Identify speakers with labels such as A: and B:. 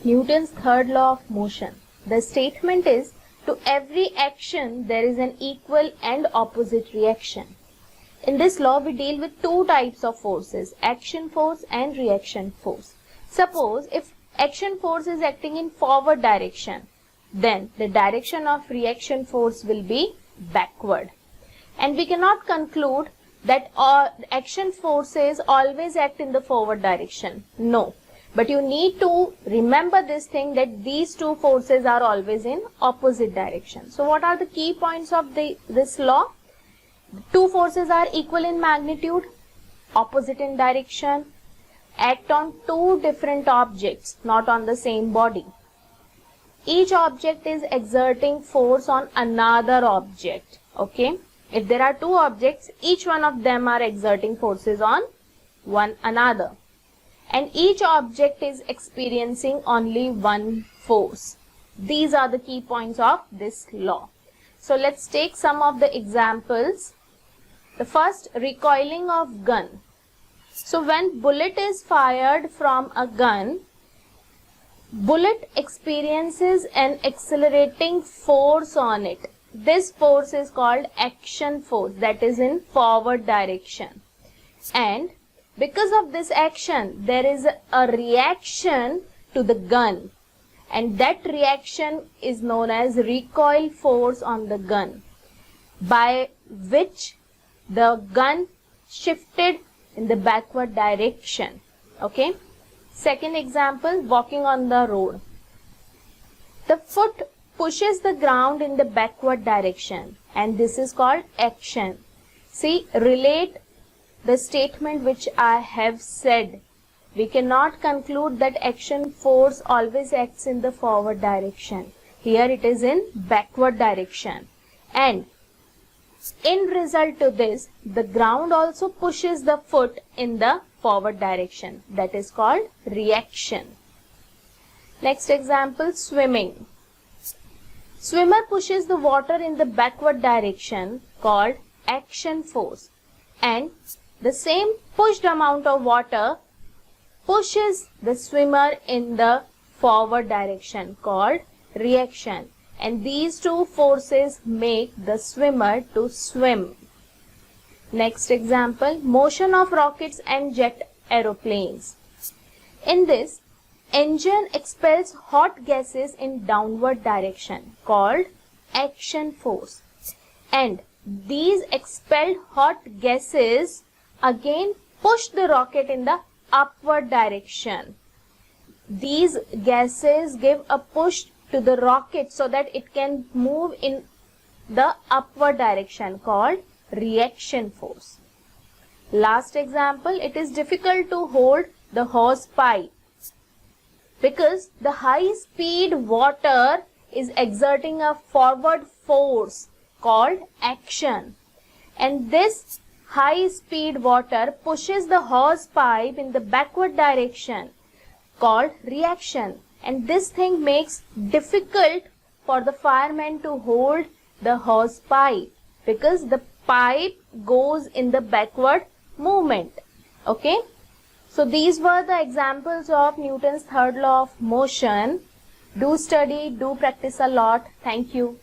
A: Newton's third law of motion. The statement is, to every action there is an equal and opposite reaction. In this law we deal with two types of forces, action force and reaction force. Suppose if action force is acting in forward direction, then the direction of reaction force will be backward. And we cannot conclude that action forces always act in the forward direction. No. But you need to remember this thing, that these two forces are always in opposite direction. So what are the key points of this law? Two forces are equal in magnitude, opposite in direction, act on two different objects, not on the same body. Each object is exerting force on another object. Okay? If there are two objects, each one of them are exerting forces on one another. And each object is experiencing only one force. These are the key points of this law. So let's take some of the examples. The first, recoiling of gun. So when bullet is fired from a gun, bullet experiences an accelerating force on it. This force is called action force, that is in forward direction. And because of this action, there is a reaction to the gun, and that reaction is known as recoil force on the gun, by which the gun shifted in the backward direction. Okay. Second example, walking on the road. The foot pushes the ground in the backward direction, and this is called action. See, relate the statement which I have said. We cannot conclude that action force always acts in the forward direction. Here it is in backward direction. And in result to this, the ground also pushes the foot in the forward direction. That is called reaction. Next example, swimming. Swimmer pushes the water in the backward direction, called action force. And the same pushed amount of water pushes the swimmer in the forward direction, called reaction. And these two forces make the swimmer to swim. Next example, motion of rockets and jet aeroplanes. In this, engine expels hot gases in downward direction, called action force. And these expelled hot gases again push the rocket in the upward direction. These gases give a push to the rocket so that it can move in the upward direction, called reaction force. Last example, it is difficult to hold the hose pipe because the high speed water is exerting a forward force called action, and this high speed water pushes the hose pipe in the backward direction, called reaction. And this thing makes difficult for the fireman to hold the hose pipe because the pipe goes in the backward movement. Okay. So these were the examples of Newton's third law of motion. Do study, do practice a lot. Thank you.